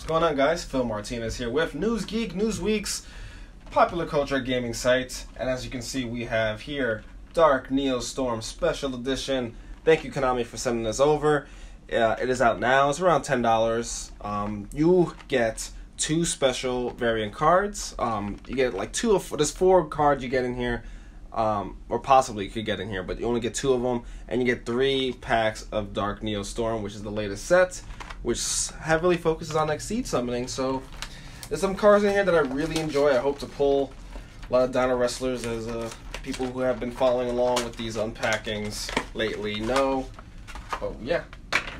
What's going on, guys? Phil Martinez here with News Geek, Newsweek's popular culture gaming site. And as you can see, we have here Dark Neostorm Special Edition. Thank you, Konami, for sending this over. It is out now. It's around $10. You get 2 special variant cards. You get like there's 4 cards you get in here. Or possibly you could get in here, but you only get 2 of them. And you get 3 packs of Dark Neostorm, which is the latest set, which heavily focuses on Exceed summoning. So there's some cards in here that I really enjoy. I hope to pull a lot of Dino Wrestlers, as people who have been following along with these unpackings lately know. But yeah,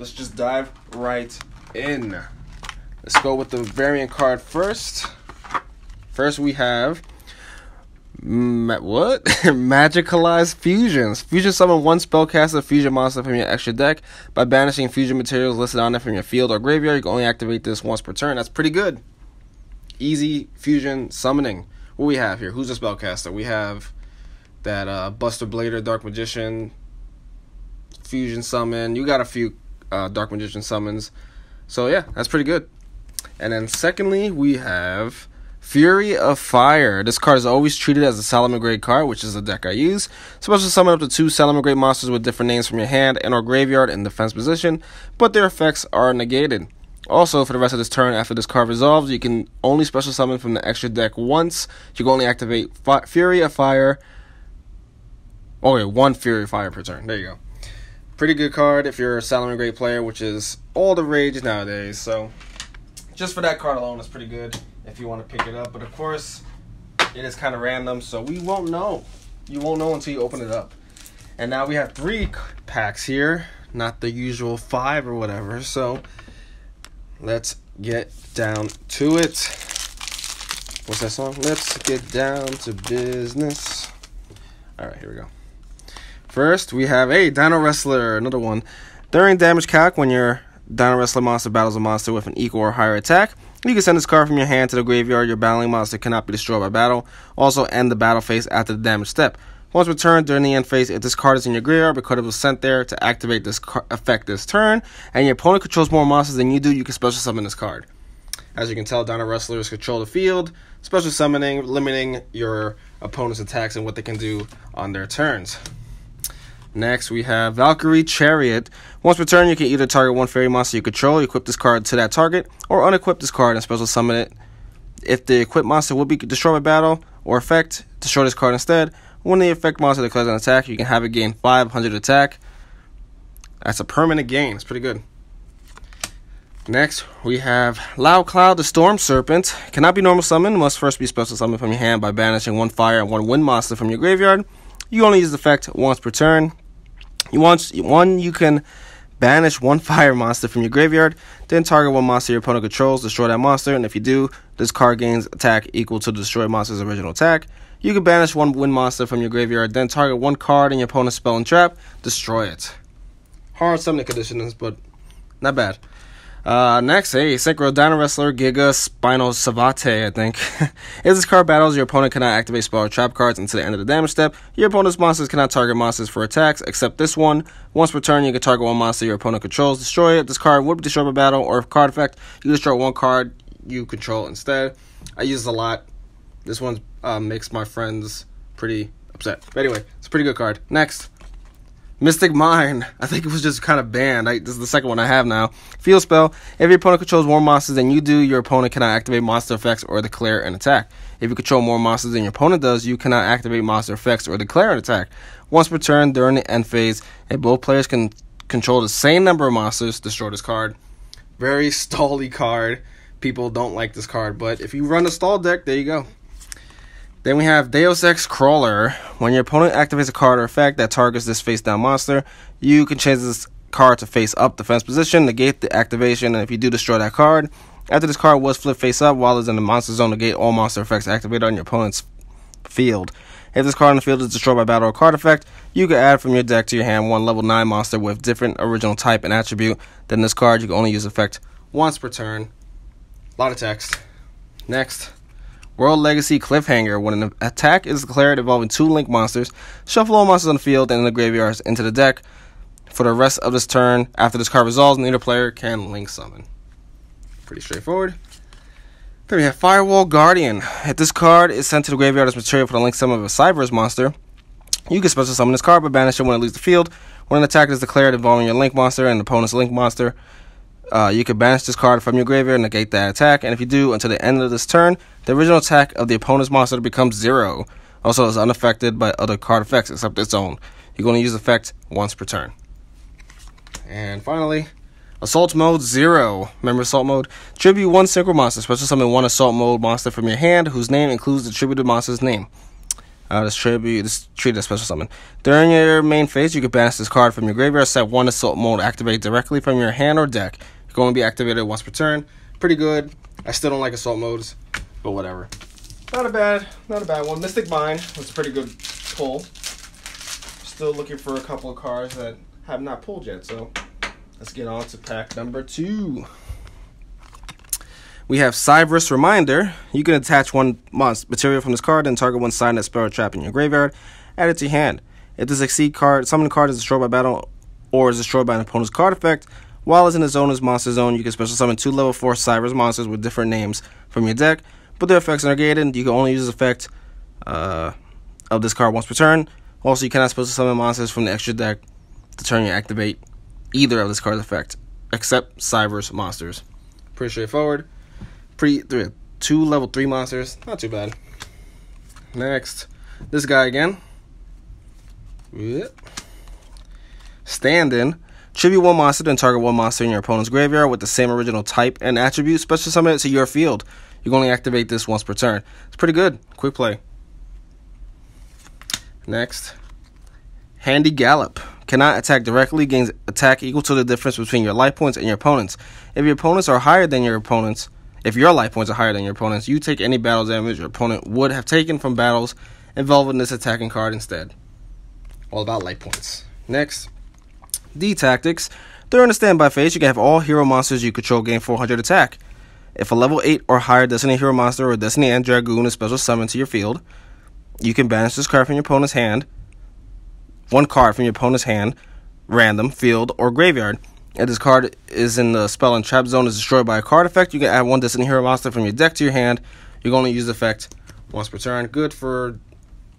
let's just dive right in. Let's go with the variant card first. First we have Magicalized Fusions. Fusion summon 1 spellcaster fusion monster from your extra deck by banishing fusion materials listed on it from your field or graveyard. You can only activate this once per turn. That's pretty good. Easy fusion summoning. What we have here? Who's the spellcaster? We have that Buster Blader Dark Magician fusion summon. You got a few Dark Magician summons. So yeah, that's pretty good. And then secondly, we have Fury of Fire. This card is always treated as a Salamangreat card, which is the deck I use. Special summon up to 2 Salamangreat monsters with different names from your hand and or graveyard in defense position, but their effects are negated. Also, for the rest of this turn, after this card resolves, you can only special summon from the extra deck once. You can only activate Fury of Fire. Oh yeah, 1 Fury of Fire per turn. There you go. Pretty good card if you're a Salamangreat player, which is all the rage nowadays. So, just for that card alone, it's pretty good if you want to pick it up. But of course, it is kind of random, so we won't know. You won't know until you open it up. And now we have 3 packs here, not the usual 5 or whatever. So let's get down to it. What's that song? Let's get down to business. Alright, here we go. First, we have a Dino Wrestler, another one. During damage calc, when your Dino Wrestler monster battles a monster with an equal or higher attack, you can send this card from your hand to the graveyard. Your battling monster cannot be destroyed by battle. Also, end the battle phase after the damage step. Once returned during the end phase, if this card is in your graveyard because it was sent there to activate this effect this turn, and your opponent controls more monsters than you do, you can special summon this card. As you can tell, Dino Wrestlers control the field. Special summoning, limiting your opponent's attacks and what they can do on their turns. Next, we have VALKYRIE CHARIOT. Once per turn, you can either target 1 fairy monster you control, equip this card to that target, or unequip this card and special summon it. If the equipped monster will be destroyed by battle or effect, destroy this card instead. When the effect monster declares an attack, you can have it gain 500 attack. That's a permanent gain. It's pretty good. Next, we have Cloud the Storm Serpent. Cannot be normal summoned. Must first be special summoned from your hand by banishing 1 fire and 1 wind monster from your graveyard. You only use the effect once per turn. You can banish 1 fire monster from your graveyard, then target 1 monster your opponent controls, destroy that monster, and if you do, this card gains attack equal to the destroyed monster's original attack. You can banish 1 wind monster from your graveyard, then target 1 card in your opponent's spell and trap, destroy it. Hard summoning conditions, but not bad. Next, Synchro Dino Wrestler Giga Spinal Savate, I think. If this card battles, your opponent cannot activate spell or trap cards until the end of the damage step. Your opponent's monsters cannot target monsters for attacks, except this one. Once per turn, you can target 1 monster your opponent controls, destroy it. This card would be destroyed by battle, or if card effect, you destroy 1 card you control instead. I use this a lot. This one makes my friends pretty upset. But anyway, it's a pretty good card. Next, Mystic Mine. I think it was just kind of banned. This is the second one I have now. Field spell. If your opponent controls more monsters than you do, your opponent cannot activate monster effects or declare an attack. If you control more monsters than your opponent does, you cannot activate monster effects or declare an attack. Once per turn during the end phase, and both players can control the same number of monsters, destroy this card. Very stally card. People don't like this card, but if you run a stall deck, there you go. Then we have Deus Ex Crawler. When your opponent activates a card or effect that targets this face-down monster, you can change this card to face-up defense position, negate the activation, and if you do, destroy that card. After this card was flipped face-up while it's in the monster zone, negate all monster effects activated on your opponent's field. If this card on the field is destroyed by battle or card effect, you can add from your deck to your hand 1 level 9 monster with different original type and attribute. Then this card, you can only use effect once per turn. A lot of text. Next, World Legacy Cliffhanger. When an attack is declared involving 2 link monsters, shuffle all monsters on the field and in the graveyards into the deck. For the rest of this turn, after this card resolves, neither player can link summon. Pretty straightforward. Then we have Firewall Guardian. If this card is sent to the graveyard as material for the link summon of a Cyberus monster, you can special summon this card but banish it when it leaves the field. When an attack is declared involving your link monster and the opponent's link monster, you can banish this card from your graveyard and negate that attack. And if you do, until the end of this turn, the original attack of the opponent's monster becomes 0. Also, it's unaffected by other card effects except its own. You're going to use the effect once per turn. And finally, Assault Mode 0. Remember Assault Mode? Tribute 1 Synchro Monster. Special summon 1 Assault Mode monster from your hand whose name includes the tributed monster's name. This treated as special summon. During your main phase, you can banish this card from your graveyard. Set 1 Assault Mode activate directly from your hand or deck. It's going to be activated once per turn. Pretty good. I still don't like Assault Modes, but whatever. Not a bad one. Mystic Bind was a pretty good pull. Still looking for a couple of cards that have not pulled yet, so let's get on to pack number 2. We have Cyberus Reminder. You can attach 1 material from this card and target 1 sign that spell or trap in your graveyard. Add it to your hand. If this Exceed card, summon card is destroyed by battle or is destroyed by an opponent's card effect, while it's in its owner's monster zone, you can special summon 2 level 4 Cyberus monsters with different names from your deck, but their effects are negated. You can only use the effect of this card once per turn. Also, you cannot special summon monsters from the extra deck the turn you activate either of this card's effect, except Cyberus monsters. Pretty straightforward. 2 level 3 monsters, not too bad. Next, this guy again. Stand-in. Tribute 1 monster, then target 1 monster in your opponent's graveyard with the same original type and attribute. Special summon it to your field. You can only activate this once per turn. It's pretty good. Quick play. Next, Handy Gallop. Cannot attack directly, gains attack equal to the difference between your life points and your opponents. If your opponents are higher than your opponents, if your life points are higher than your opponents, you take any battle damage your opponent would have taken from battles involving this attacking card instead. All about life points. Next, D Tactics. During the standby phase, you can have all hero monsters you control gain 400 attack. If a level 8 or higher Destiny hero monster or Destiny End Dragoon is special summoned to your field, you can banish this card from your opponent's hand. 1 card from your opponent's hand, random, field, or graveyard. If this card is in the spell and trap zone is destroyed by a card effect, you can add 1 Destiny hero monster from your deck to your hand. You can only use the effect once per turn. Good for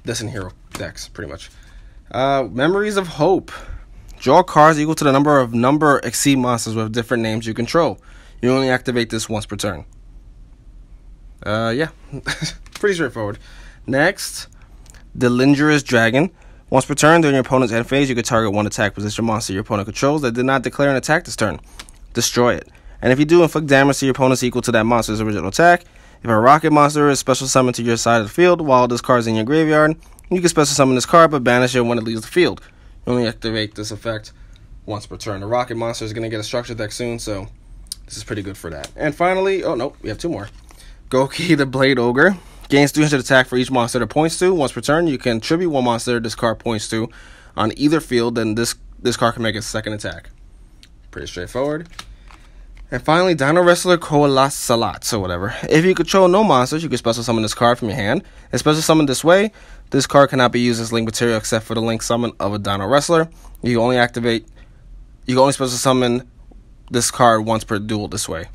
Destiny hero decks, pretty much. Memories of Hope. Draw cards equal to the number Exceed monsters with different names you control. You only activate this once per turn. Yeah, pretty straightforward. Next, Dillingerous Dragon. Once per turn, during your opponent's end phase, you can target 1 attack position monster your opponent controls that did not declare an attack this turn. Destroy it. And if you do, inflict damage to your opponents equal to that monster's original attack. If a rocket monster is special summoned to your side of the field while this card is in your graveyard, you can special summon this card but banish it when it leaves the field. You only activate this effect once per turn. The rocket monster is going to get a structure deck soon, so this is pretty good for that. And finally, oh no, we have 2 more. GOUKI the Blade Ogre. Gains 300 attack for each monster it points to. Once per turn, you can tribute 1 monster this card points to on either field, then this card can make its second attack. Pretty straightforward. And finally, Dino Wrestler Salat, or whatever. If you control no monsters, you can special summon this card from your hand. And special summon this way, this card cannot be used as link material except for the link summon of a Dino Wrestler. You can only special summon this card once per duel this way.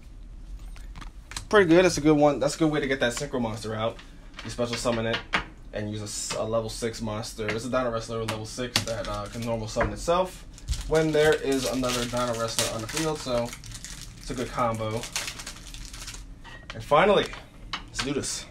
Pretty good. That's a good one. That's a good way to get that Synchro monster out. You special summon it and use a level 6 monster. There's a Dino Wrestler with level 6 that can normal summon itself when there is another Dino Wrestler on the field, so it's a good combo. And finally, let's do this.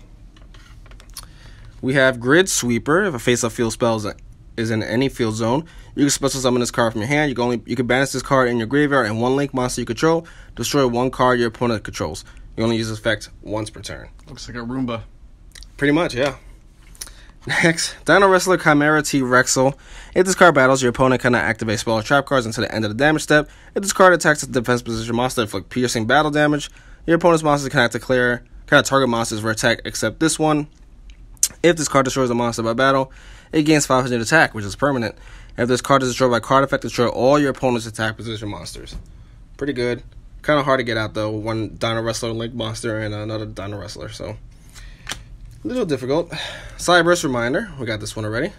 We have Grid Sweeper. If a face-up field spell is in any field zone, you can special summon this card from your hand. You can banish this card in your graveyard and 1 link monster you control. Destroy 1 card your opponent controls. You only use this effect once per turn. Looks like a Roomba. Pretty much, yeah. Next, Dino Wrestler Chimera T Rexel. If this card battles, your opponent cannot activate spell or trap cards until the end of the damage step. If this card attacks a defense position monster, inflict piercing battle damage. Your opponent's monsters cannot target monsters for attack except this one. If this card destroys a monster by battle, it gains 500 attack, which is permanent. If this card is destroyed by card effect, destroy all your opponent's attack position monsters. Pretty good. Kind of hard to get out though. 1 Dino Wrestler link monster and another Dino Wrestler, so a little difficult. Cyberus Reminder. We got this one already.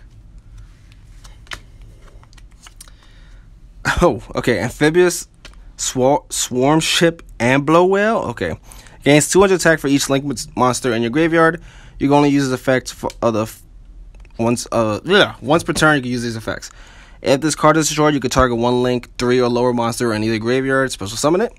Oh, okay. Amphibious Swarm Ship and Blow Whale. Okay. Gains 200 attack for each link monster in your graveyard. You can only use this effect for once per turn. You can use these effects. If this card is destroyed, you can target one link 3 or lower monster in either graveyard, special summon it.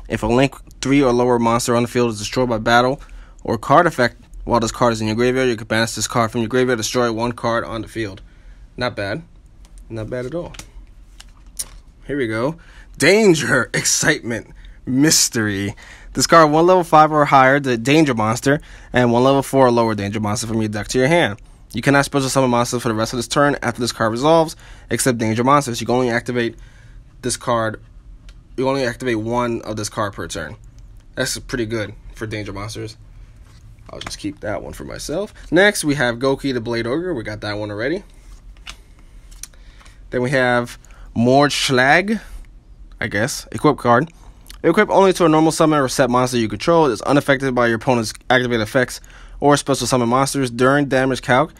If a link 3 or lower monster on the field is destroyed by battle or card effect while this card is in your graveyard, you can banish this card from your graveyard, destroy one card on the field. Not bad. Not bad at all. Here we go. Danger, Excitement, Mystery. Discard one level 5 or higher, the danger monster, and one level 4 or lower danger monster from your deck to your hand. You cannot special summon monsters for the rest of this turn after this card resolves, except danger monsters. You can only activate this card. You can only activate one of this card per turn. That's pretty good for danger monsters. I'll just keep that one for myself. Next, we have GOUKI the Blade Ogre. We got that one already. Then we have MORDSCHLAG, I guess, equip card. Equip only to a normal summon or set monster you control. It is unaffected by your opponent's activated effects or special summon monsters during damage calc.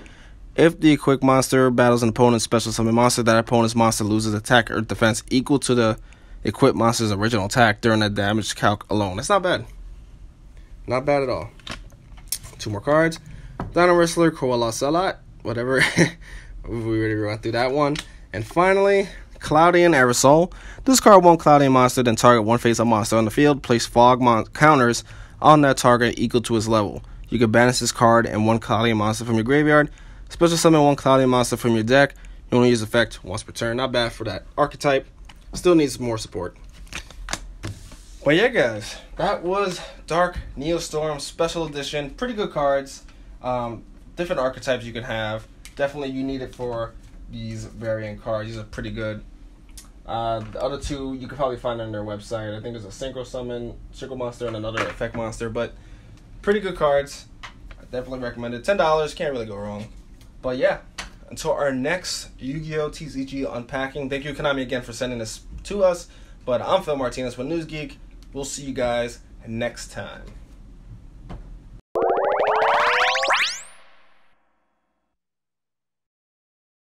If the equipped monster battles an opponent's special summon monster, that opponent's monster loses attack or defense equal to the equipped monster's original attack during that damage calc alone. That's not bad. Not bad at all. 2 more cards. Dino Wrestler, Koala Salat, whatever. We already went through that one. And finally, CLOUDIAN AEROSOL. Discard one CLOUDIAN monster, then target one face-up monster on the field. Place fog counters on that target equal to its level. You can banish this card and one CLOUDIAN monster from your graveyard. Special summon one CLOUDIAN monster from your deck. You only use effect once per turn. Not bad for that archetype. Still needs more support. But yeah, guys, that was Dark Neostorm Special Edition. Pretty good cards. Different archetypes you can have. Definitely you need it for these variant cards. These are pretty good. The other two you can probably find on their website. I think there's a Synchro Summon, Circle Monster, and another Effect Monster. But pretty good cards. I definitely recommend it. $10, can't really go wrong. But yeah, until our next Yu-Gi-Oh! TCG Unpacking. Thank you, Konami, again for sending this to us. But I'm Phil Martinez with News Geek. We'll see you guys next time.